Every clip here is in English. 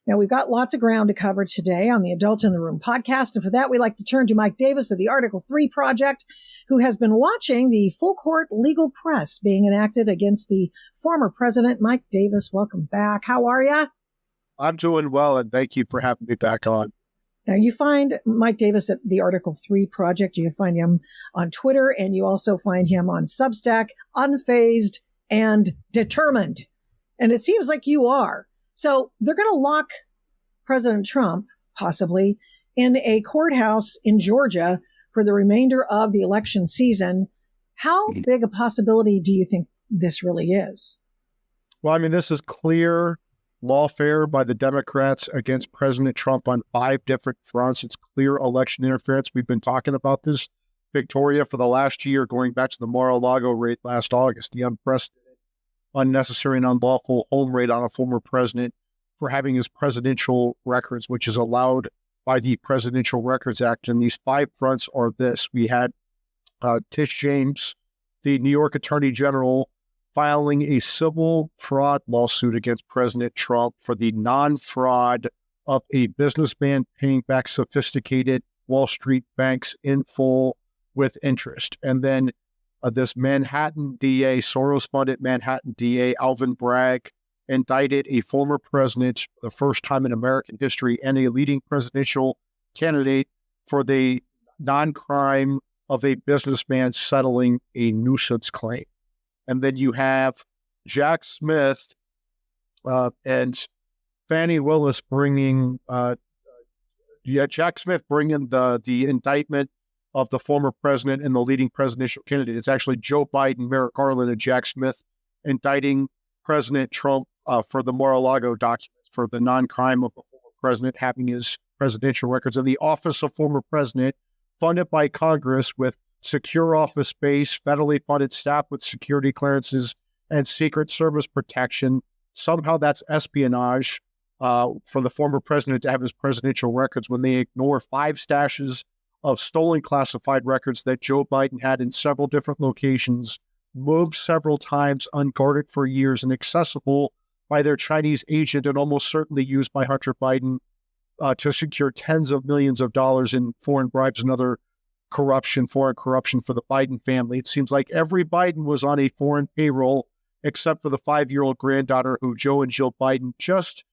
Now, we've got lots of ground to cover today on the Adult in the Room podcast. And for that, we like to turn to Mike Davis of the Article 3 Project, who has been watching the full court legal press being enacted against the former president. Mike Davis, welcome back. How are you? I'm doing well, and thank you for having me back on. Now, you find Mike Davis at the Article 3 Project. You find him on Twitter, and you also find him on Substack, unfazed and determined. And it seems like you are. So they're going to lock President Trump, possibly, in a courthouse in Georgia for the remainder of the election season. How big a possibility do you think this really is? Well, I mean, this is clear lawfare by the Democrats against President Trump on 5 different fronts. It's clear election interference. We've been talking about this, Victoria, for the last year, going back to the Mar-a-Lago raid last August, the unprecedented, unnecessary, and unlawful home raid on a former president for having his presidential records, which is allowed by the Presidential Records Act. And these 5 fronts are this. We had Tish James, the New York Attorney General, filing a civil fraud lawsuit against President Trump for the non-fraud of a businessman paying back sophisticated Wall Street banks in full with interest. And then this Manhattan DA, Soros-funded Manhattan DA, Alvin Bragg, indicted a former president for the first time in American history and a leading presidential candidate for the non-crime of a businessman settling a nuisance claim. And then you have Jack Smith and Fani Willis bringing the indictment of the former president and the leading presidential candidate. It's actually Joe Biden, Merrick Garland, and Jack Smith indicting President Trump for the Mar-a-Lago documents, for the non-crime of the former president having his presidential records. And the Office of Former President, funded by Congress with secure office space, federally funded staff with security clearances, and Secret Service protection. Somehow that's espionage for the former president to have his presidential records when they ignore 5 stashes of stolen classified records that Joe Biden had in several different locations, moved several times, unguarded for years, and accessible by their Chinese agent, and almost certainly used by Hunter Biden to secure tens of millions of dollars in foreign bribes and other foreign corruption for the Biden family. It seems like every Biden was on a foreign payroll except for the 5-year-old granddaughter who Joe and Jill Biden just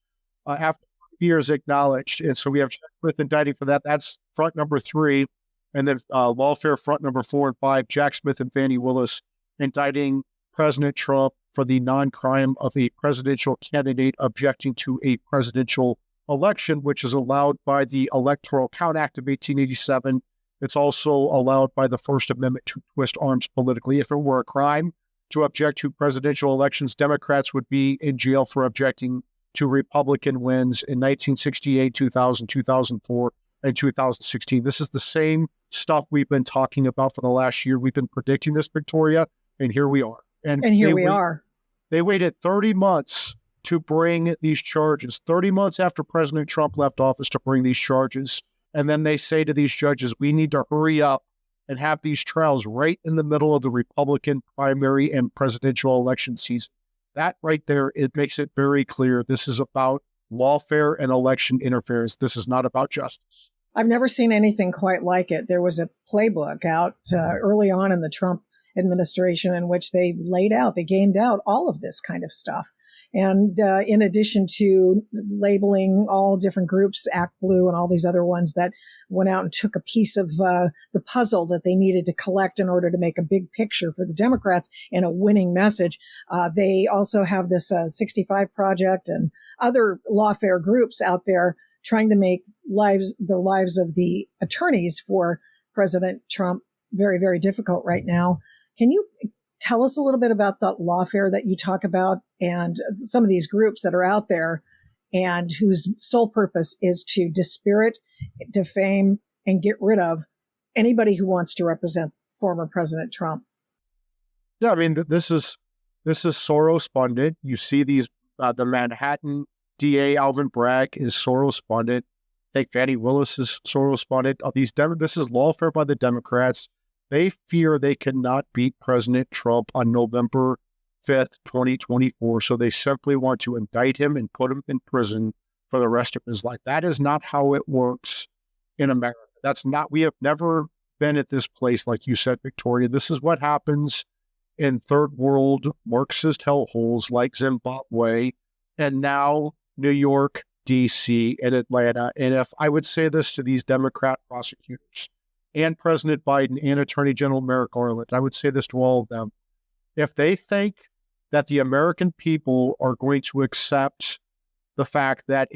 after years acknowledged. And so we have Jack Smith indicting for that. That's front number 3. And then lawfare front number 4 and 5, Jack Smith and Fani Willis indicting President Trump for the non-crime of a presidential candidate objecting to a presidential election, which is allowed by the Electoral Count Act of 1887. It's also allowed by the First Amendment to twist arms politically. If it were a crime to object to presidential elections, Democrats would be in jail for objecting to Republican wins in 1968, 2000, 2004, and 2016. This is the same stuff we've been talking about for the last year. We've been predicting this, Victoria, and here we are. And here we are. They waited 30 months to bring these charges, 30 months after President Trump left office to bring these charges. And then they say to these judges, we need to hurry up and have these trials right in the middle of the Republican primary and presidential election season. That right there, it makes it very clear this is about lawfare and election interference. This is not about justice. I've never seen anything quite like it. There was a playbook out early on in the Trump administration in which they gamed out all of this kind of stuff. And in addition to labeling all different groups, Act Blue and all these other ones that went out and took a piece of the puzzle that they needed to collect in order to make a big picture for the Democrats and a winning message. They also have this 65 Project and other lawfare groups out there trying to make the lives of the attorneys for President Trump very, very difficult right now. Can you tell us a little bit about the lawfare that you talk about and some of these groups that are out there and whose sole purpose is to dispirit, defame, and get rid of anybody who wants to represent former President Trump? Yeah, I mean, this is Soros funded. You see these, the Manhattan DA Alvin Bragg is Soros funded. I think Fani Willis is Soros funded. This is lawfare by the Democrats. They fear they cannot beat President Trump on November 5th, 2024. So they simply want to indict him and put him in prison for the rest of his life. That is not how it works in America. We have never been at this place, like you said, Victoria. This is what happens in third world Marxist hellholes like Zimbabwe and now New York, D.C., and Atlanta. And if I would say this to these Democrat prosecutors and President Biden and Attorney General Merrick Garland, I would say this to all of them. If they think that the American people are going to accept the fact that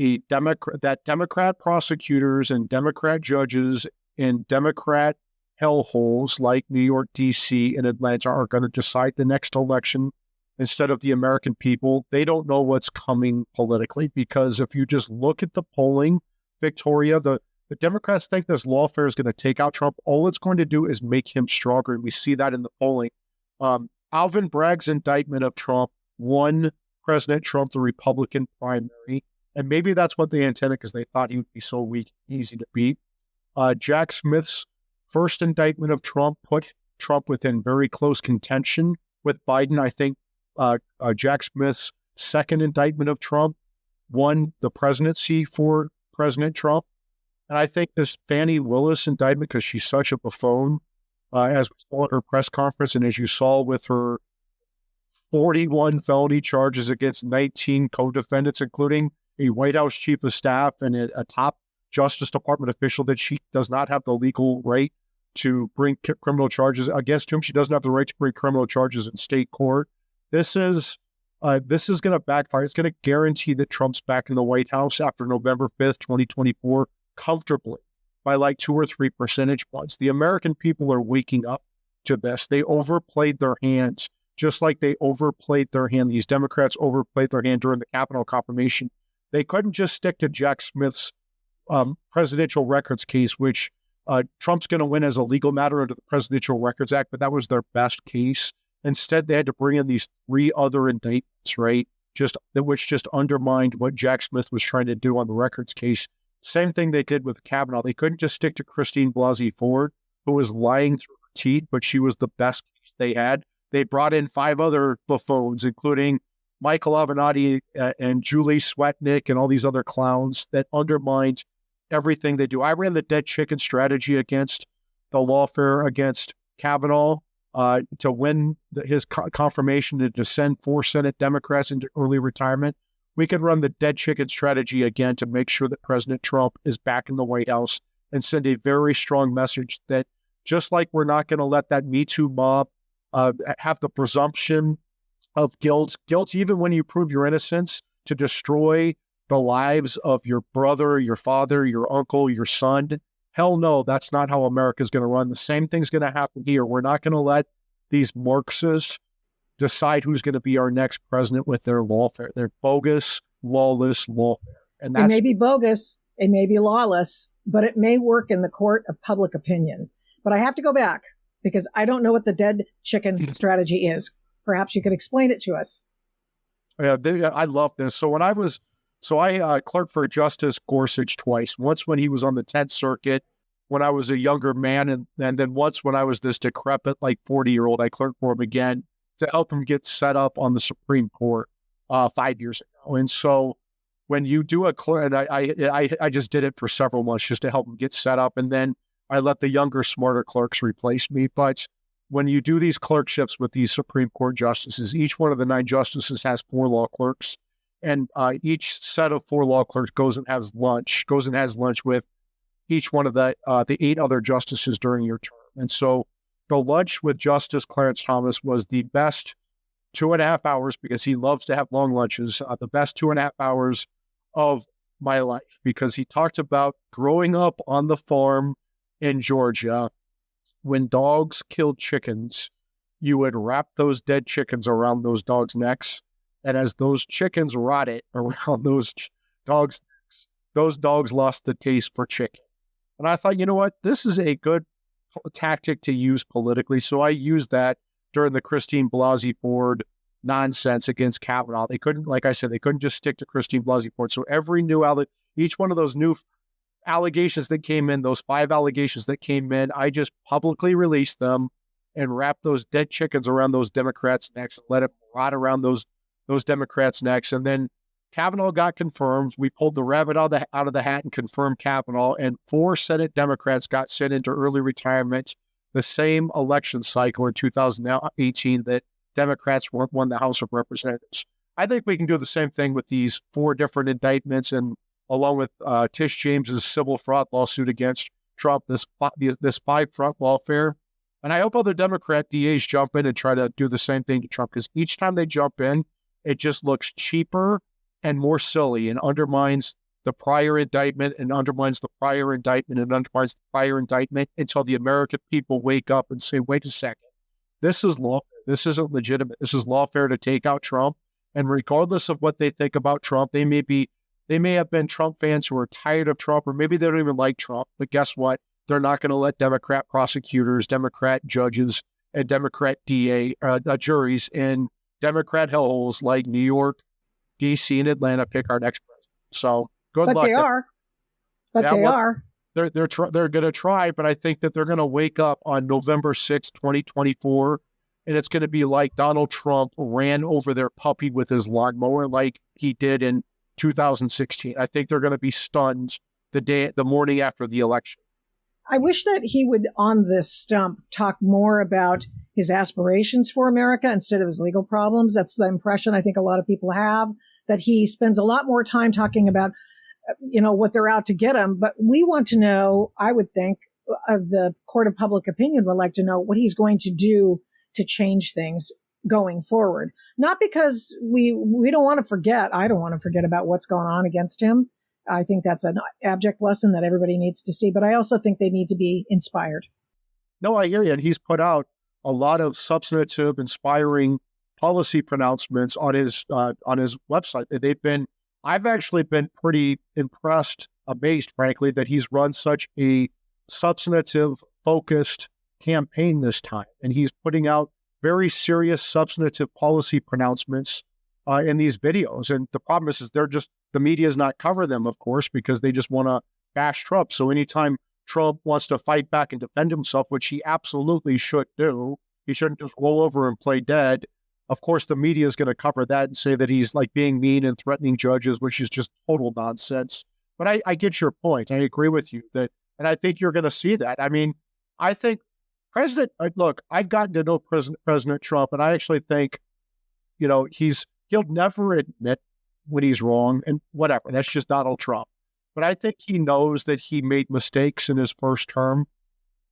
Democrat prosecutors and Democrat judges in Democrat hellholes like New York, D.C., and Atlanta are going to decide the next election instead of the American people, they don't know what's coming politically. Because if you just look at the polling, Victoria, the Democrats think this lawfare is going to take out Trump. All it's going to do is make him stronger, and we see that in the polling. Alvin Bragg's indictment of Trump won President Trump the Republican primary, and maybe that's what they intended because they thought he would be so weak and easy to beat. Jack Smith's first indictment of Trump put Trump within very close contention with Biden. I think Jack Smith's second indictment of Trump won the presidency for President Trump. And I think this Fani Willis indictment, because she's such a buffoon, as we saw at her press conference, and as you saw with her 41 felony charges against 19 co-defendants, including a White House chief of staff and a top Justice Department official that she does not have the legal right to bring criminal charges against whom she doesn't have the right to bring criminal charges in state court. This is going to backfire. It's going to guarantee that Trump's back in the White House after November 5th, 2024, comfortably by like 2 or 3 percentage points. The American people are waking up to this. They overplayed their hands, just like they overplayed their hand. These Democrats overplayed their hand during the Capitol confirmation. They couldn't just stick to Jack Smith's presidential records case, which Trump's going to win as a legal matter under the Presidential Records Act, but that was their best case. Instead, they had to bring in these 3 other indictments, right? Which just undermined what Jack Smith was trying to do on the records case. Same thing they did with Kavanaugh. They couldn't just stick to Christine Blasey Ford, who was lying through her teeth, but she was the best case they had. They brought in 5 other buffoons, including Michael Avenatti and Julie Swetnick and all these other clowns that undermined everything they do. I ran the dead chicken strategy against the lawfare against Kavanaugh to win his confirmation to send 4 Senate Democrats into early retirement. We could run the dead chicken strategy again to make sure that President Trump is back in the White House and send a very strong message that just like we're not going to let that Me Too mob have the presumption of guilt even when you prove your innocence, to destroy the lives of your brother, your father, your uncle, your son. Hell no, that's not how America's going to run. The same thing's going to happen here. We're not going to let these Marxists decide who's going to be our next president with their lawfare. They're bogus, lawless lawfare. And it may be bogus, it may be lawless, but it may work in the court of public opinion. But I have to go back because I don't know what the dead chicken strategy is. Perhaps you could explain it to us. Yeah, I love this. I clerked for Justice Gorsuch twice. Once when he was on the 10th Circuit, when I was a younger man, and then once when I was this decrepit, like 40-year-old, I clerked for him again to help him get set up on the Supreme Court 5 years ago. And so when you do a clerk, and I just did it for several months just to help him get set up, and then I let the younger, smarter clerks replace me. But when you do these clerkships with these Supreme Court justices, each one of the 9 justices has 4 law clerks. And each set of 4 law clerks goes and has lunch with each one of the 8 other justices during your term. And so the lunch with Justice Clarence Thomas was the best 2.5 hours, because he loves to have long lunches, the best 2.5 hours of my life, because he talked about growing up on the farm in Georgia. When dogs killed chickens, you would wrap those dead chickens around those dogs' necks. And as those chickens rotted around those dogs' necks, those dogs lost the taste for chicken. And I thought, you know what? This is a good tactic to use politically. So I used that during the Christine Blasey Ford nonsense against Kavanaugh. They couldn't, like I said, they couldn't just stick to Christine Blasey Ford. So each one of those new allegations that came in, those 5 allegations that came in, I just publicly released them and wrapped those dead chickens around those Democrats' necks and let it rot around those Democrats' necks. And then Kavanaugh got confirmed. We pulled the rabbit out of the hat and confirmed Kavanaugh, and 4 Senate Democrats got sent into early retirement the same election cycle in 2018 that Democrats won the House of Representatives. I think we can do the same thing with these 4 different indictments, and along with Tish James's civil fraud lawsuit against Trump, this 5-front lawfare. And I hope other Democrat DAs jump in and try to do the same thing to Trump, because each time they jump in, it just looks cheaper and more silly and undermines the prior indictment and undermines the prior indictment and undermines the prior indictment until the American people wake up and say, wait a second, this is lawfare. This isn't legitimate. This is lawfare to take out Trump. And regardless of what they think about Trump, they may have been Trump fans who are tired of Trump, or maybe they don't even like Trump. But guess what? They're not going to let Democrat prosecutors, Democrat judges, and Democrat juries in Democrat hellholes like New York, D.C., and Atlanta pick our next president. So good luck. But they are. They're going to try, but I think that they're going to wake up on November 6, 2024, and it's going to be like Donald Trump ran over their puppy with his lawnmower like he did in 2016. I think they're going to be stunned the morning after the election. I wish that he would, on this stump, talk more about his aspirations for America instead of his legal problems. That's the impression I think a lot of people have, that he spends a lot more time talking about, what they're out to get him. But we want to know, I would think, the court of public opinion would like to know what he's going to do to change things going forward. Not because we don't want to forget. I don't want to forget about what's going on against him. I think that's an abject lesson that everybody needs to see. But I also think they need to be inspired. No, I hear you. And he's put out a lot of substantive, inspiring policy pronouncements on his website. I've actually been pretty impressed, amazed, frankly, that he's run such a substantive, focused campaign this time. And he's putting out very serious, substantive policy pronouncements in these videos. And the problem is the media is not cover them, of course, because they just want to bash Trump. So anytime Trump wants to fight back and defend himself, which he absolutely should do, he shouldn't just roll over and play dead. Of course, the media is going to cover that and say that he's like being mean and threatening judges, which is just total nonsense. But I get your point. I agree with you and I think you're going to see that. I mean, I think I've gotten to know President Trump, and I actually think, he'll never admit when he's wrong and whatever. That's just Donald Trump. But I think he knows that he made mistakes in his first term.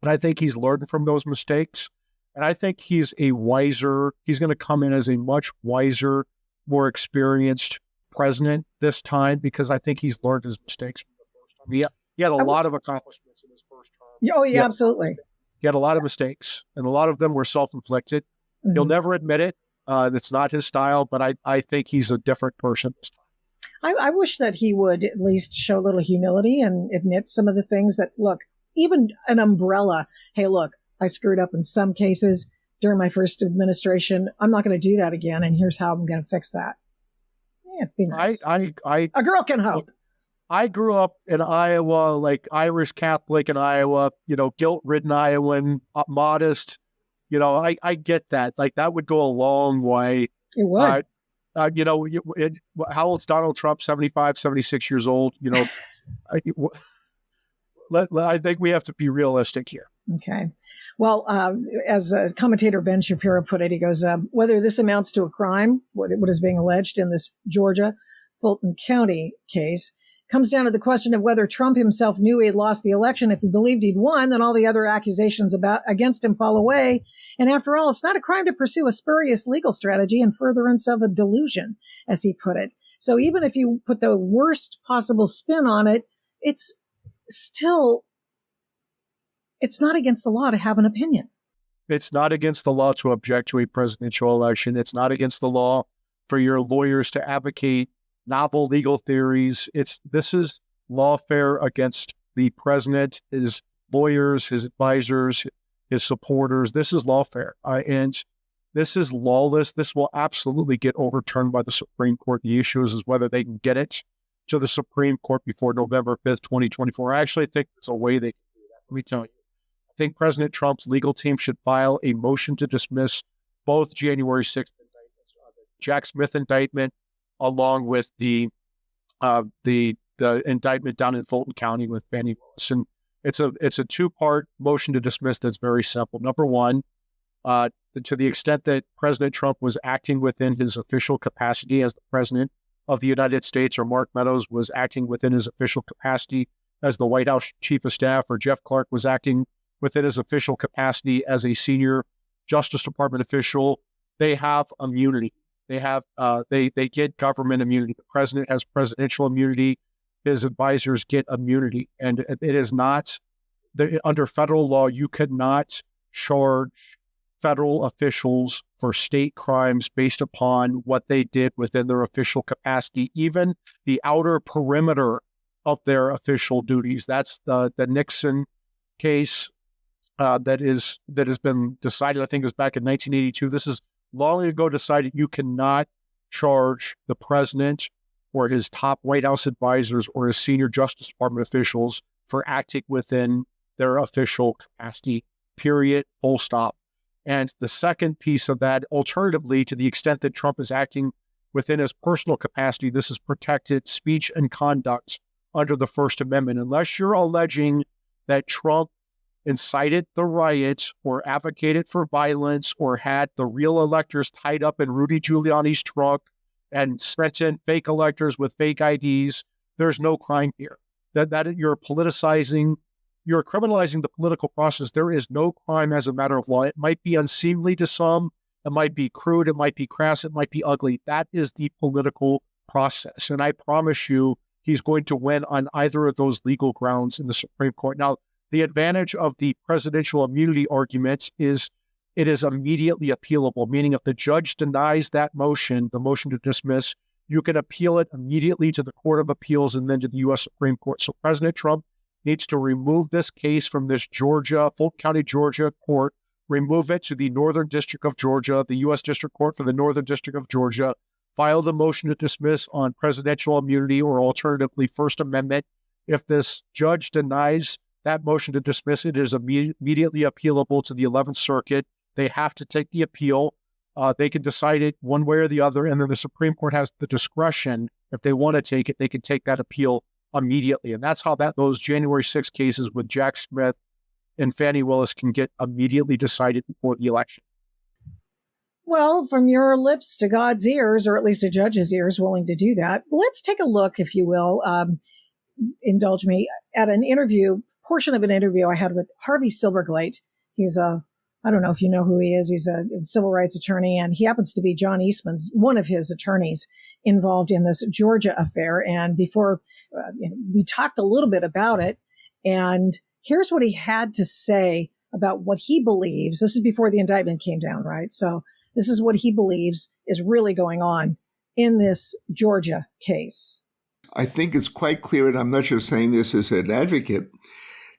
And I think he's learned from those mistakes. And I think he's going to come in as a much wiser, more experienced president this time, because I think he's learned his mistakes from the first time. He had a lot of accomplishments in his first term. Oh, yeah, absolutely. He had a lot of mistakes, and a lot of them were self-inflicted. Mm-hmm. He'll never admit it. That's not his style, but I think he's a different person this time. I wish that he would at least show a little humility and admit some of the things that, look, even an umbrella. Hey, look, I screwed up in some cases during my first administration. I'm not going to do that again, and here's how I'm going to fix that. Yeah, it'd be nice. A girl can hope. I grew up in Iowa, like Irish Catholic in Iowa, guilt-ridden Iowan, modest. I get that. Like, that would go a long way. It would. How old's Donald Trump? 75, 76 years old. I think we have to be realistic here. Okay. Well, as commentator Ben Shapiro put it, he goes, whether this amounts to a crime, what is being alleged in this Georgia Fulton County case, comes down to the question of whether Trump himself knew he had lost the election. If he believed he'd won, then all the other accusations against him fall away. And after all, it's not a crime to pursue a spurious legal strategy in furtherance of a delusion, as he put it. So even if you put the worst possible spin on it, it's not against the law to have an opinion. It's not against the law to object to a presidential election. It's not against the law for your lawyers to advocate novel legal theories. This is lawfare against the president, his lawyers, his advisors, his supporters. This is lawfare. And this is lawless. This will absolutely get overturned by the Supreme Court. The issue is whether they can get it to the Supreme Court before November 5th, 2024. I actually think there's a way they can do that. Let me tell you. I think President Trump's legal team should file a motion to dismiss both January 6th indictments, the Jack Smith indictment along with the indictment down in Fulton County with Fani Willis. And it's a two-part motion to dismiss that's very simple. Number one, to the extent that President Trump was acting within his official capacity as the president of the United States, or Mark Meadows was acting within his official capacity as the White House chief of staff, or Jeff Clark was acting within his official capacity as a senior Justice Department official, they have immunity. They have they get government immunity. The president has presidential immunity. His advisors get immunity, and it is not under federal law. You could not charge federal officials for state crimes based upon what they did within their official capacity, even the outer perimeter of their official duties. That's the Nixon case that has been decided. I think it was back in 1982. This is long ago decided. You cannot charge the president or his top White House advisors or his senior Justice Department officials for acting within their official capacity, period, full stop. And the second piece of that, alternatively, to the extent that Trump is acting within his personal capacity, this is protected speech and conduct under the First Amendment. Unless you're alleging that Trump incited the riots or advocated for violence or had the real electors tied up in Rudy Giuliani's trunk and sent in fake electors with fake IDs, there's no crime here. That you're politicizing, you're criminalizing the political process. There is no crime as a matter of law. It might be unseemly to some, it might be crude, it might be crass, it might be ugly. That is the political process. And I promise you, he's going to win on either of those legal grounds in the Supreme Court. Now, the advantage of the presidential immunity argument is it is immediately appealable, meaning if the judge denies that motion, the motion to dismiss, you can appeal it immediately to the Court of Appeals and then to the U.S. Supreme Court. So President Trump needs to remove this case from this Fulton County, Georgia court, remove it to the Northern District of Georgia, the U.S. District Court for the Northern District of Georgia, file the motion to dismiss on presidential immunity or alternatively First Amendment. If this judge denies that motion to dismiss, it is immediately appealable to the 11th Circuit. They have to take the appeal. They can decide it one way or the other, and then the Supreme Court has the discretion. If they want to take it, they can take that appeal immediately. And that's how those January 6 cases with Jack Smith and Fani Willis can get immediately decided before the election. Well, from your lips to God's ears, or at least a judge's ears willing to do that, let's take a look, if you will, indulge me, at portion of an interview I had with Harvey Silverglate. He's I don't know if you know who he is. He's a civil rights attorney, and he happens to be John Eastman's, one of his attorneys involved in this Georgia affair. And before we talked a little bit about it, and here's what he had to say about what he believes. This is before the indictment came down, right? So this is what he believes is really going on in this Georgia case. I think it's quite clear, and I'm not just saying this as an advocate,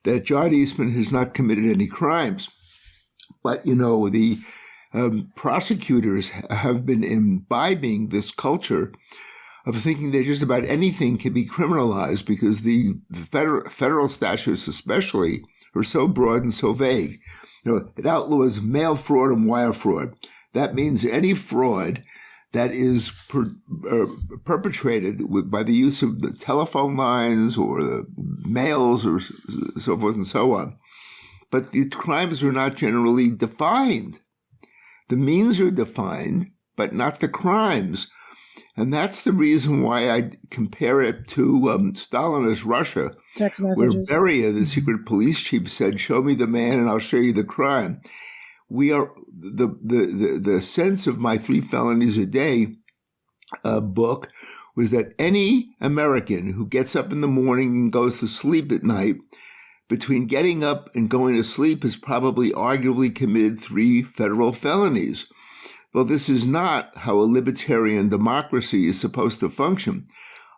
that John Eastman has not committed any crimes. But, the prosecutors have been imbibing this culture of thinking that just about anything can be criminalized because the federal statutes especially are so broad and so vague. It outlaws mail fraud and wire fraud. That means any fraud that is perpetrated by the use of the telephone lines or the mails or so forth and so on. But the crimes are not generally defined. The means are defined, but not the crimes. And that's the reason why I compare it to Stalinist Russia, text messages, where Beria, the secret police chief, said, "Show me the man and I'll show you the crime." We are the sense of my 3 felonies a day book was that any American who gets up in the morning and goes to sleep at night, between getting up and going to sleep, has probably arguably committed 3 federal felonies. Well, this is not how a libertarian democracy is supposed to function.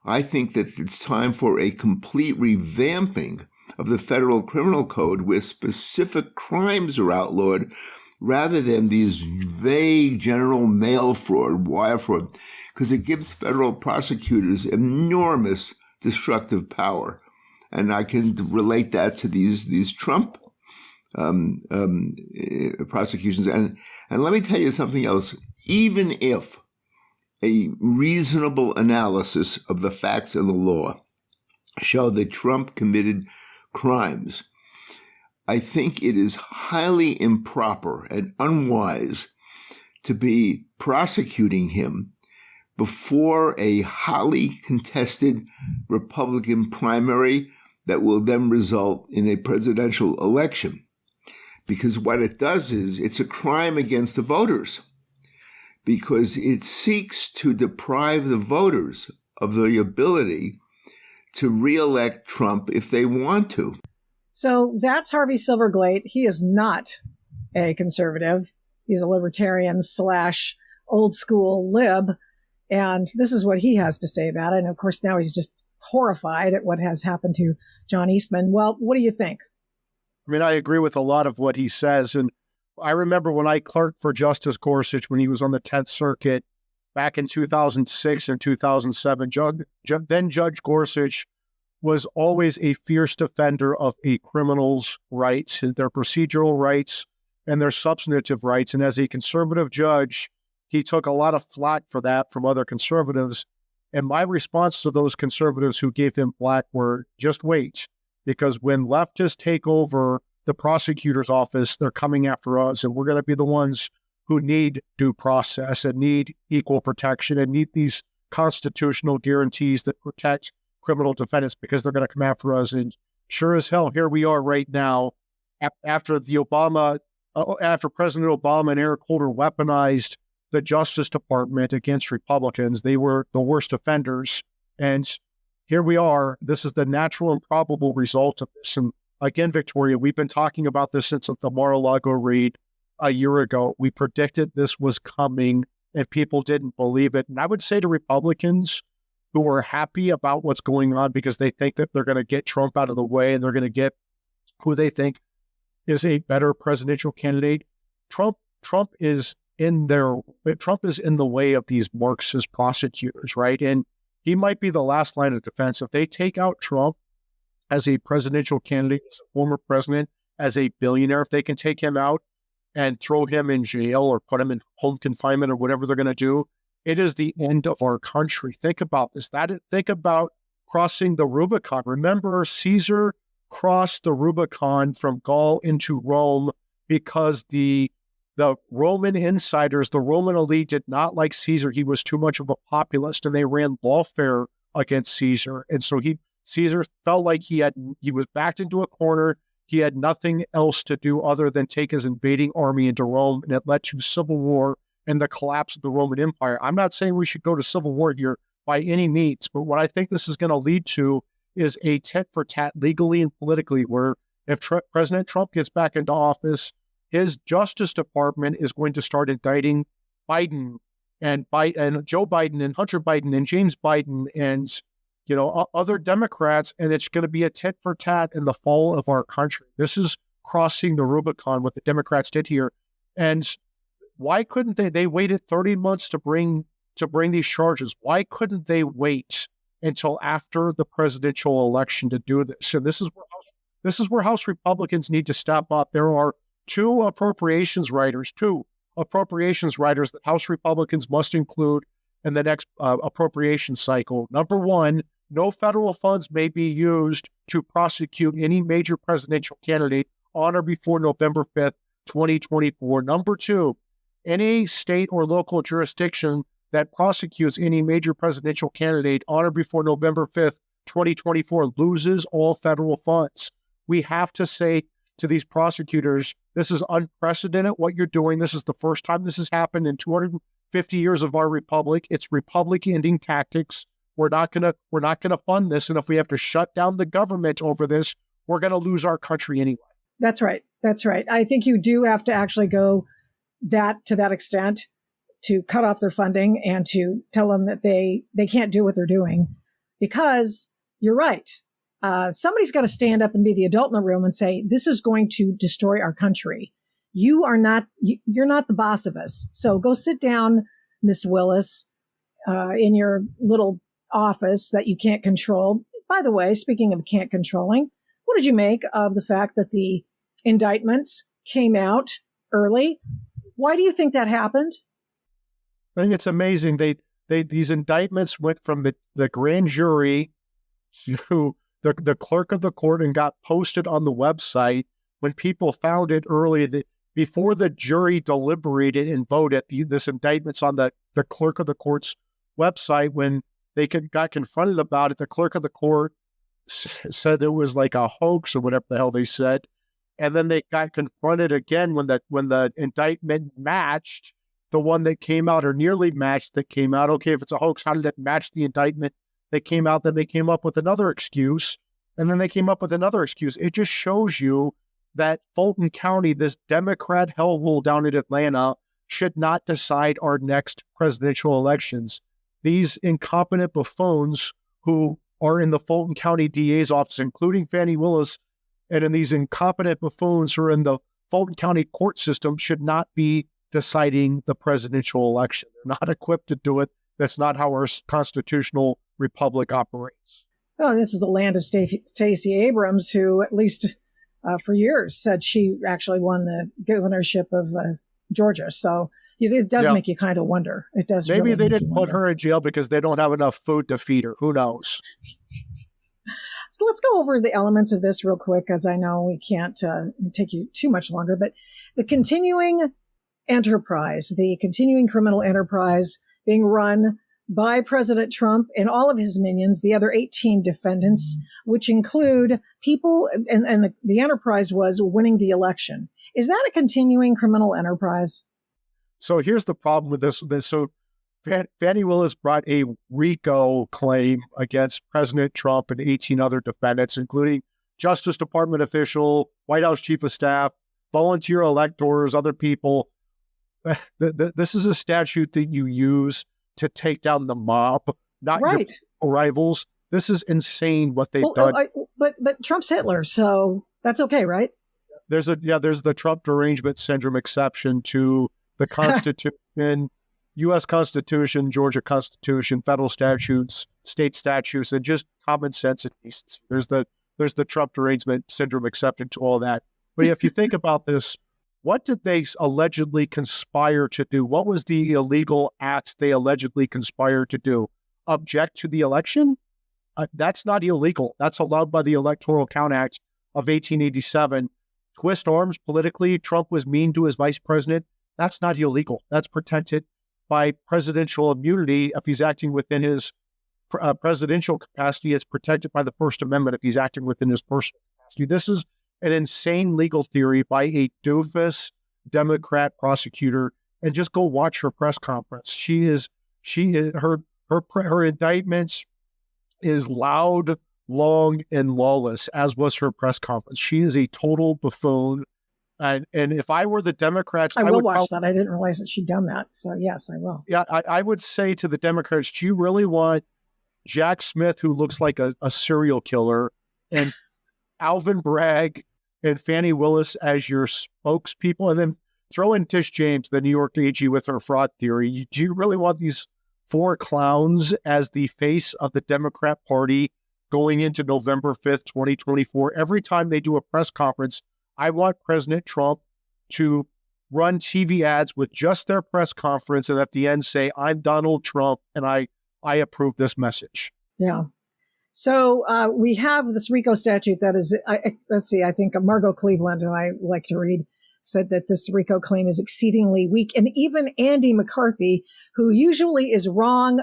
I think that it's time for a complete revamping of the federal criminal code where specific crimes are outlawed rather than these vague general mail fraud, wire fraud, because it gives federal prosecutors enormous destructive power. And I can relate that to these Trump prosecutions. And let me tell you something else. Even if a reasonable analysis of the facts and the law show that Trump committed crimes, I think it is highly improper and unwise to be prosecuting him before a highly contested Republican primary that will then result in a presidential election. Because what it does is it's a crime against the voters, because it seeks to deprive the voters of the ability to reelect Trump if they want to. So that's Harvey Silverglate. He is not a conservative. He's a libertarian / old school lib. And this is what he has to say about it. And of course, now he's just horrified at what has happened to John Eastman. Well, what do you think? I mean, I agree with a lot of what he says. And I remember when I clerked for Justice Gorsuch when he was on the 10th Circuit back in 2006 and 2007, then Judge Gorsuch was always a fierce defender of a criminal's rights, their procedural rights and their substantive rights. And as a conservative judge, he took a lot of flack for that from other conservatives. And my response to those conservatives who gave him flack were, just wait, because when leftists take over the prosecutor's office, they're coming after us, and we're going to be the ones who need due process and need equal protection and need these constitutional guarantees that protect criminal defendants, because they're going to come after us. And sure as hell, here we are right now, after President Obama and Eric Holder weaponized the Justice Department against Republicans. They were the worst offenders. And here we are. This is the natural and probable result of this. And again, Victoria, we've been talking about this since the Mar-a-Lago raid a year ago. We predicted this was coming and people didn't believe it. And I would say to Republicans who are happy about what's going on because they think that they're going to get Trump out of the way and they're going to get who they think is a better presidential candidate, Trump is in the way of these Marxist prosecutors, right? And he might be the last line of defense. If they take out Trump as a presidential candidate, as a former president, as a billionaire, if they can take him out and throw him in jail or put him in home confinement or whatever they're going to do, it is the end of our country. Think about this. Think about crossing the Rubicon. Remember, Caesar crossed the Rubicon from Gaul into Rome because the Roman insiders, the Roman elite, did not like Caesar. He was too much of a populist, and they ran lawfare against Caesar. And so Caesar felt like he was backed into a corner. He had nothing else to do other than take his invading army into Rome, and it led to civil war and the collapse of the Roman Empire. I'm not saying we should go to civil war here by any means, but what I think this is going to lead to is a tit for tat legally and politically, where if President Trump gets back into office, his Justice Department is going to start indicting Biden and Joe Biden and Hunter Biden and James Biden and other Democrats, and it's going to be a tit for tat in the fall of our country. This is crossing the Rubicon, what the Democrats did here. And why couldn't they waited 30 months to bring these charges? Why couldn't they wait until after the presidential election to do this? And this is where House Republicans need to step up. There are two appropriations writers that House Republicans must include in the next appropriation cycle. Number one, no federal funds may be used to prosecute any major presidential candidate on or before November 5th, 2024. Number two, any state or local jurisdiction that prosecutes any major presidential candidate on or before November 5th, 2024 loses all federal funds. We have to say to these prosecutors, this is unprecedented what you're doing. This is the first time this has happened in 250 years of our republic. It's republic-ending tactics. We're not gonna fund this, and if we have to shut down the government over this, we're gonna lose our country anyway. That's right. I think you do have to actually go to that extent to cut off their funding and to tell them that they can't do what they're doing, because you're right. Somebody's got to stand up and be the adult in the room and say, this is going to destroy our country. You're not the boss of us. So go sit down, Miss Willis, in your little office that you can't control. By the way, speaking of can't controlling, what did you make of the fact that the indictments came out early? Why do you think that happened? I think it's amazing. They these indictments went from the grand jury to the clerk of the court and got posted on the website. When people found it early, before the jury deliberated and voted, this indictment's on the clerk of the court's website. When they got confronted about it, the clerk of the court said it was like a hoax or whatever the hell they said. And then they got confronted again when the indictment matched the one that came out, or nearly matched that came out. Okay, if it's a hoax, how did it match the indictment that came out? Then they came up with another excuse, and then they came up with another excuse. It just shows you that Fulton County, this Democrat hellhole down in Atlanta, should not decide our next presidential elections. These incompetent buffoons who are in the Fulton County DA's office, including Fani Willis, and in these incompetent buffoons who are in the Fulton County court system, should not be deciding the presidential election. They're not equipped to do it. That's not how our constitutional republic operates. Oh, this is the land of Stacey Abrams, who at least for years said she actually won the governorship of Georgia. So it does make you kind of wonder. It does. Maybe really they didn't put her in jail because they don't have enough food to feed her. Who knows? So let's go over the elements of this real quick, as I know we can't take you too much longer. But the continuing enterprise, the continuing criminal enterprise being run by President Trump and all of his minions, the other 18 defendants, which include people, and the enterprise was winning the election. Is that a continuing criminal enterprise? So here's the problem with this. So Fani Willis brought a RICO claim against President Trump and 18 other defendants, including Justice Department official, White House chief of staff, volunteer electors, other people. This is a statute that you use to take down the mob, not your rivals. This is insane what they've done. But Trump's Hitler, so that's okay, right? There's the Trump derangement syndrome exception to the Constitution, U.S. Constitution, Georgia Constitution, federal statutes, state statutes, and just common sense and decency. There's the Trump derangement syndrome exception to all that. But if you think about this, what did they allegedly conspire to do? What was the illegal acts they allegedly conspired to do? Object to the election? That's not illegal. That's allowed by the Electoral Count Act of 1887. Twist arms politically. Trump was mean to his vice president. That's not illegal. That's protected by presidential immunity. If he's acting within his presidential capacity, it's protected by the First Amendment if he's acting within his personal capacity. This is an insane legal theory by a doofus Democrat prosecutor, and just go watch her press conference. Her indictments is loud, long, and lawless, as was her press conference. She is a total buffoon. And if I were the Democrats, I will watch that. I didn't realize that she'd done that. So yes, I will. Yeah, I would say to the Democrats, do you really want Jack Smith, who looks like a serial killer, and Alvin Bragg and Fani Willis as your spokespeople, and then throw in Tish James, the New York AG, with her fraud theory? Do you really want these four clowns as the face of the Democrat Party going into November 5th, 2024? Every time they do a press conference, I want President Trump to run TV ads with just their press conference and at the end say, I'm Donald Trump and I approve this message. Yeah. So we have this RICO statute that is, let's see, I think Margot Cleveland, who I like to read, said that this RICO claim is exceedingly weak. And even Andy McCarthy, who usually is wrong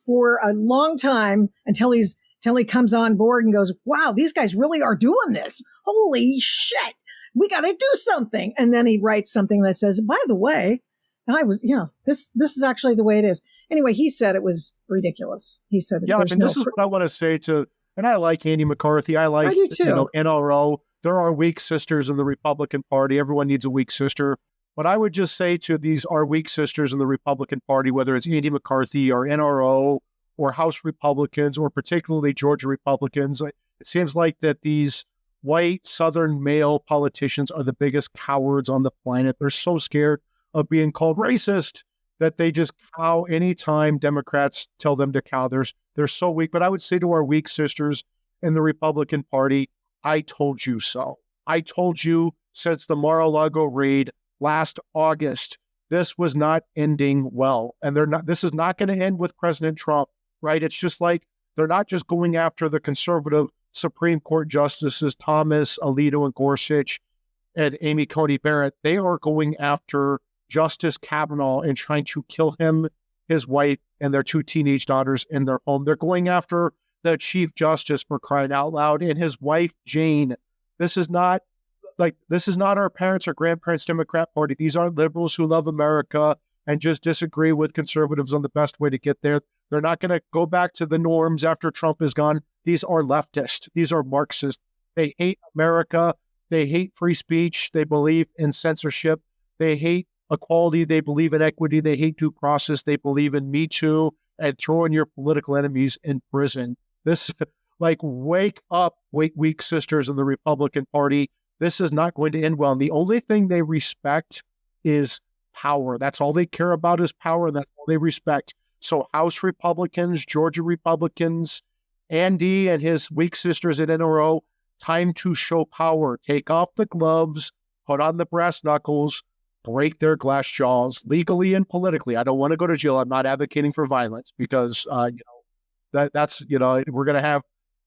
for a long time until he comes on board and goes, wow, these guys really are doing this. Holy shit. We got to do something. And then he writes something that says, by the way, this is actually the way it is. Anyway, he said it was ridiculous. He said, this is what I want to say and I like Andy McCarthy. I do too. NRO. There are weak sisters in the Republican Party. Everyone needs a weak sister. But I would just say to our weak sisters in the Republican Party, whether it's Andy McCarthy or NRO or House Republicans or particularly Georgia Republicans, it seems like that these white Southern male politicians are the biggest cowards on the planet. They're so scared of being called racist that they just cow anytime Democrats tell them to cow. They're so weak. But I would say to our weak sisters in the Republican Party, I told you so. I told you since the Mar-a-Lago raid last August this was not ending well. And this is not going to end with President Trump, right? It's just like they're not just going after the conservative Supreme Court justices, Thomas, Alito, and Gorsuch, and Amy Coney Barrett. They are going after Justice Kavanaugh and trying to kill him, his wife, and their 2 teenage daughters in their home. They're going after the Chief Justice, for crying out loud, and his wife, Jane. This is not our parents' or grandparents' Democrat Party. These aren't liberals who love America and just disagree with conservatives on the best way to get there. They're not going to go back to the norms after Trump is gone. These are leftists. These are Marxists. They hate America. They hate free speech. They believe in censorship. They hate equality. They believe in equity. They hate due process. They believe in Me Too and throwing your political enemies in prison. This, wake up, weak sisters in the Republican Party. This is not going to end well. And the only thing they respect is power. That's all they care about is power, and that's all they respect. So House Republicans, Georgia Republicans, Andy and his weak sisters at NRO, time to show power. Take off the gloves, put on the brass knuckles, break their glass jaws legally and politically. I don't want to go to jail. I'm not advocating for violence because, that's we're going to have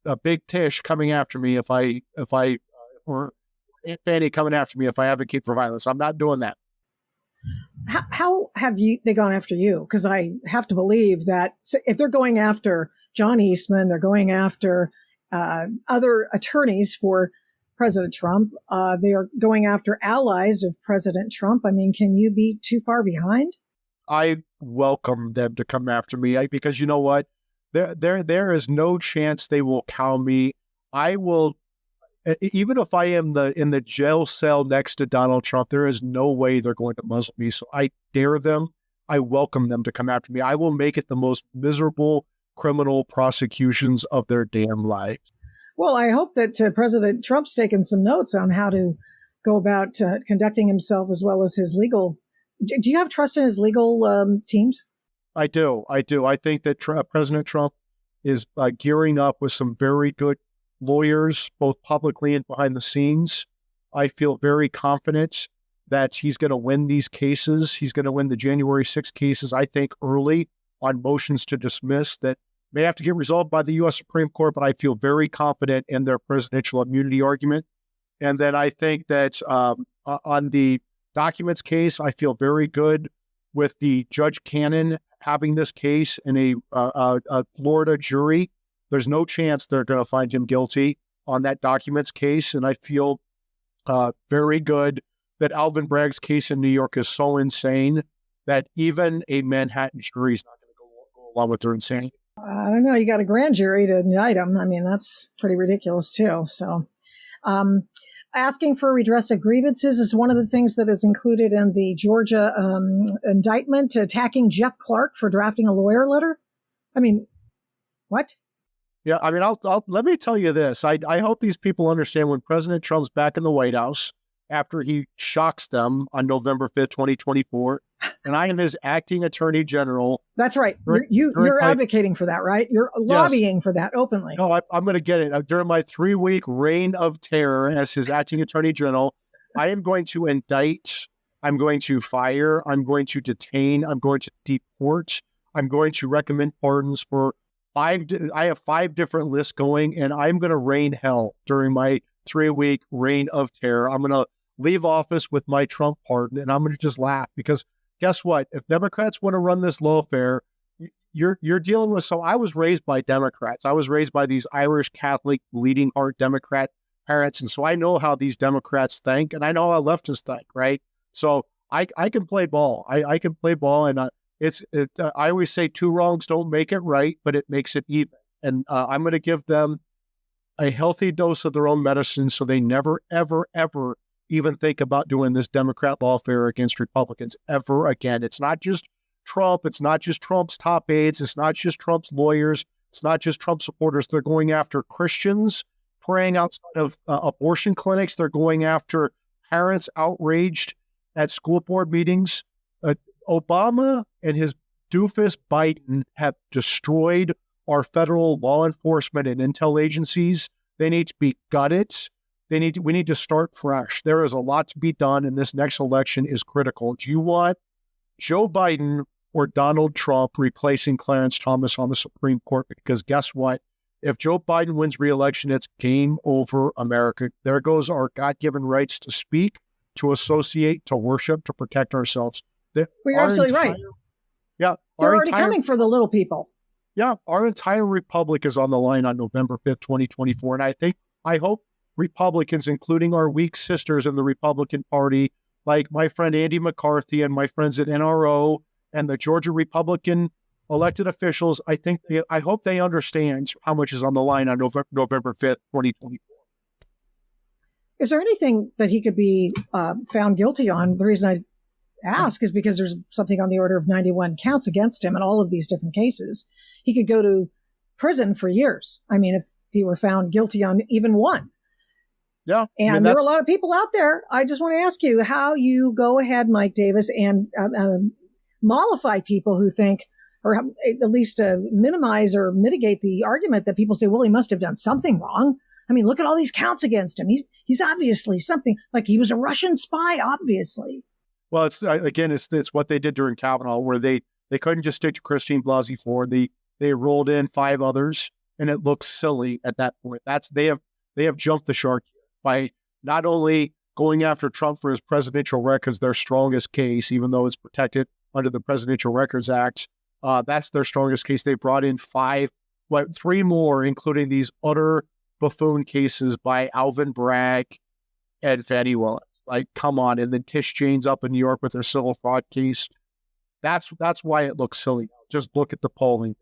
a big Tish coming after me or Aunt Fanny coming after me if I advocate for violence. I'm not doing that. How have they gone after you? Because I have to believe that if they're going after John Eastman, they're going after other attorneys for President Trump. They are going after allies of President Trump. I mean, can you be too far behind? I welcome them to come after me because you know what? There is no chance they will cow me. I will. Even if I am in the jail cell next to Donald Trump, there is no way they're going to muzzle me. So I dare them. I welcome them to come after me. I will make it the most miserable criminal prosecutions of their damn life. Well, I hope that President Trump's taken some notes on how to go about conducting himself as well as his legal. Do you have trust in his legal teams? I do. I think that President Trump is gearing up with some very good lawyers, both publicly and behind the scenes. I feel very confident that he's going to win these cases. He's going to win the January 6th cases, I think, early on motions to dismiss that may have to get resolved by the U.S. Supreme Court, but I feel very confident in their presidential immunity argument. And then I think that on the documents case, I feel very good with the Judge Cannon having this case in a Florida jury. There's no chance they're going to find him guilty on that documents case. And I feel very good that Alvin Bragg's case in New York is so insane that even a Manhattan jury is not going to go along with their insanity. I don't know. You got a grand jury to indict him. I mean, that's pretty ridiculous, too. So asking for redress of grievances is one of the things that is included in the Georgia indictment, attacking Jeff Clark for drafting a lawyer letter. I mean, what? Yeah, I mean, let me tell you this. I hope these people understand when President Trump's back in the White House after he shocks them on November 5th, 2024, and I am his acting attorney general. That's right. You're advocating for that, right? You're lobbying for that openly. No, I'm going to get it. During my 3-week reign of terror as his acting attorney general, I am going to indict, I'm going to fire, I'm going to detain, I'm going to deport, I'm going to recommend pardons for I have 5 different lists going, and I'm going to rain hell during my 3-week reign of terror. I'm going to leave office with my Trump pardon, and I'm going to just laugh because guess what? If Democrats want to run this lawfare, you're dealing with. So I was raised by Democrats. I was raised by these Irish Catholic bleeding heart Democrat parents, and so I know how these Democrats think, and I know how leftists think, right? So I can play ball. I can play ball, and I always say 2 wrongs don't make it right, but it makes it even. And I'm going to give them a healthy dose of their own medicine so they never, ever, ever even think about doing this Democrat lawfare against Republicans ever again. It's not just Trump. It's not just Trump's top aides. It's not just Trump's lawyers. It's not just Trump supporters. They're going after Christians praying outside of abortion clinics. They're going after parents outraged at school board meetings. Obama and his doofus Biden have destroyed our federal law enforcement and intel agencies. They need to be gutted. We need to start fresh. There is a lot to be done, and this next election is critical. Do you want Joe Biden or Donald Trump replacing Clarence Thomas on the Supreme Court, because guess what? If Joe Biden wins re-election, it's game over, America. There goes our God-given rights to speak, to associate, to worship, to protect ourselves. Well, you're absolutely right. Yeah. They're already coming for the little people. Yeah. Our entire republic is on the line on November 5th, 2024. And I hope Republicans, including our weak sisters in the Republican Party, like my friend Andy McCarthy and my friends at NRO and the Georgia Republican elected officials, I hope they understand how much is on the line on November 5th, 2024. Is there anything that he could be found guilty on? The reason I ask is because there's something on the order of 91 counts against him in all of these different cases. He could go to prison for years. I mean, if he were found guilty on even one. Yeah. And there are a lot of people out there. I just want to ask you how you go ahead, Mike Davis, and mollify people who think, or at least minimize or mitigate the argument that people say, well, he must have done something wrong. I mean, look at all these counts against him. He's obviously something, like he was a Russian spy, obviously. Well, it's what they did during Kavanaugh, where they couldn't just stick to Christine Blasey Ford. They rolled in 5 others, and it looks silly at that point. They have jumped the shark by not only going after Trump for his presidential records, their strongest case, even though it's protected under the Presidential Records Act. That's their strongest case. They brought in 3 more, including these utter buffoon cases by Alvin Bragg and Fani Willis. Like, come on. And then Tish James up in New York with her civil fraud case. That's why it looks silly. Just look at the polling,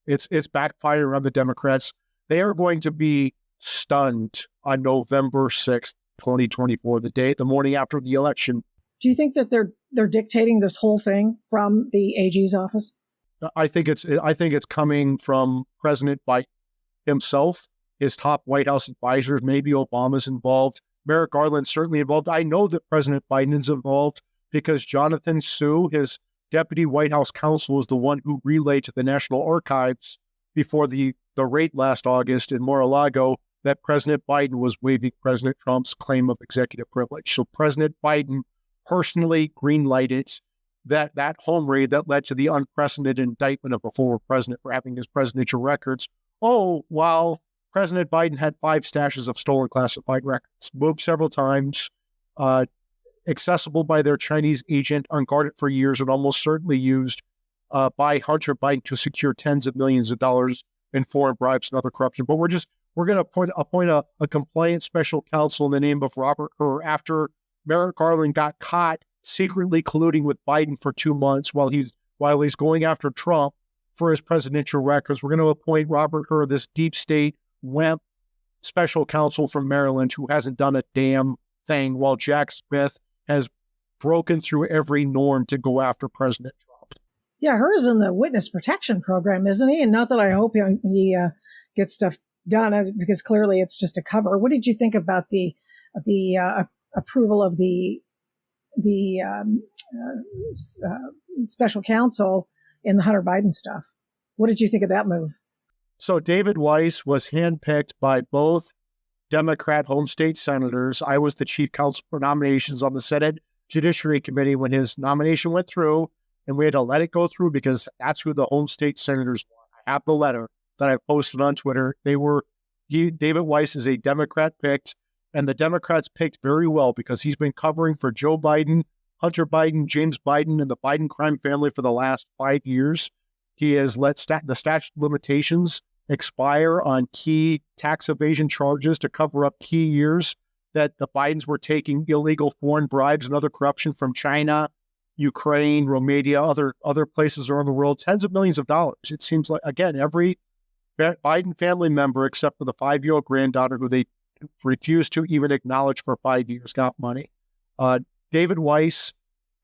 Victoria. It's backfiring on the Democrats. They are going to be stunned on November 6th, 2024, the morning after the election. Do you think that they're dictating this whole thing from the AG's office? I think it's coming from President Biden himself, his top White House advisors. Maybe Obama's involved. Merrick Garland's certainly involved. I know that President Biden is involved because Jonathan Sue, his deputy White House counsel, is the one who relayed to the National Archives before the raid last August in Mar-a-Lago that President Biden was waiving President Trump's claim of executive privilege. So President Biden personally green-lighted that home raid that led to the unprecedented indictment of a former president for having his presidential records. While President Biden had 5 stashes of stolen classified records, moved several times, accessible by their Chinese agent, unguarded for years, and almost certainly used by Hunter Biden to secure tens of millions of dollars in foreign bribes and other corruption. But we're going to appoint a compliance special counsel in the name of Robert Hur after Merrick Garland got caught secretly colluding with Biden for 2 months while he's going after Trump for his presidential records. We're going to appoint Robert Hur, this deep state WEMP special counsel from Maryland who hasn't done a damn thing, while Jack Smith has broken through every norm to go after President Trump. Yeah, Hur's in the witness protection program, isn't he? And not that I hope he gets stuff done, because clearly it's just a cover. What did you think about the approval of the special counsel in the Hunter Biden stuff? What did you think of that move? So David Weiss was handpicked by both Democrat home state senators. I was the chief counsel for nominations on the Senate Judiciary Committee when his nomination went through, and we had to let it go through because that's who the home state senators want. I have the letter that I posted on Twitter. David Weiss is a Democrat picked, and the Democrats picked very well because he's been covering for Joe Biden, Hunter Biden, James Biden, and the Biden crime family for the last 5 years. He has let the statute of limitations expire on key tax evasion charges to cover up key years that the Bidens were taking illegal foreign bribes and other corruption from China, Ukraine, Romania, other places around the world, tens of millions of dollars. It seems like, again, every Biden family member, except for the 5-year-old granddaughter who they refused to even acknowledge for 5 years, got money. David Weiss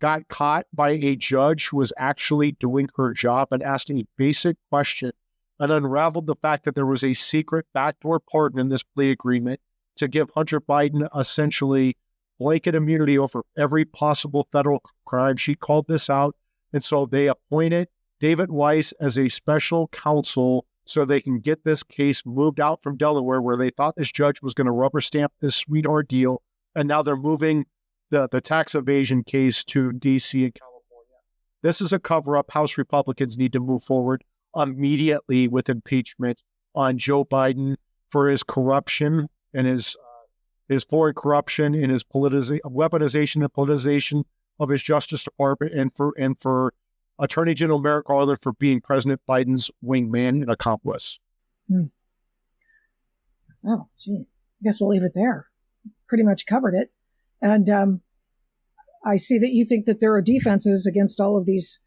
got caught by a judge who was actually doing her job and asked a basic question and unraveled the fact that there was a secret backdoor pardon in this plea agreement to give Hunter Biden essentially blanket immunity over every possible federal crime. She called this out. And so they appointed David Weiss as a special counsel so they can get this case moved out from Delaware, where they thought this judge was going to rubber stamp this sweetheart deal. And now they're moving the tax evasion case to D.C. and California. This is a cover-up. House Republicans need to move forward immediately with impeachment on Joe Biden for his corruption and his foreign corruption and his weaponization and politicization of his Justice Department, and for Attorney General Merrick Garland for being President Biden's wingman and accomplice. Oh, gee. I guess we'll leave it there. Pretty much covered it. And I see that you think that there are defenses against all of these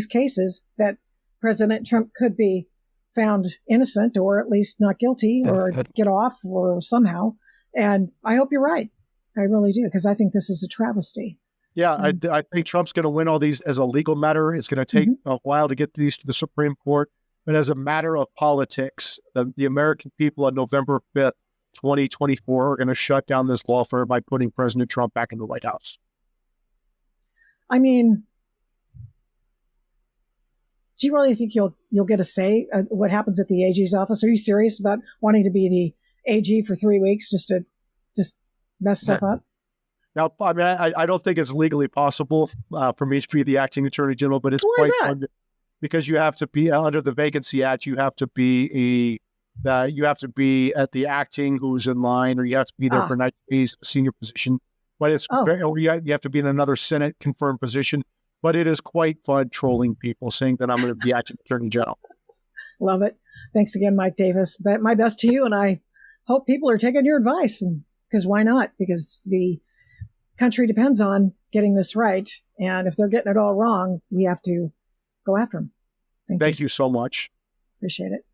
cases, that President Trump could be found innocent or at least not guilty or get off or somehow. And I hope you're right. I really do, because I think this is a travesty. Yeah, I think Trump's going to win all these as a legal matter. It's going to take a while to get these to the Supreme Court. But as a matter of politics, the American people on November 5th, 2024 are going to shut down this lawfare by putting President Trump back in the White House. I mean, do you really think you'll get a say at what happens at the AG's office? Are you serious about wanting to be the AG for 3 weeks just to mess stuff up? Now, I mean, I don't think it's legally possible for me to be the acting attorney general, but it's quite fun because you have to be under the Vacancy Act. You have to be you have to be at the acting who's in line, or you have to be there for 90 days, a senior position. But it's you have to be in another Senate confirmed position. But it is quite fun trolling people, saying that I'm going to be acting attorney general. Love it. Thanks again, Mike Davis. But my best to you, and I hope people are taking your advice, because why not? Because the country depends on getting this right, and if they're getting it all wrong, we have to go after them. Thank you so much. Appreciate it.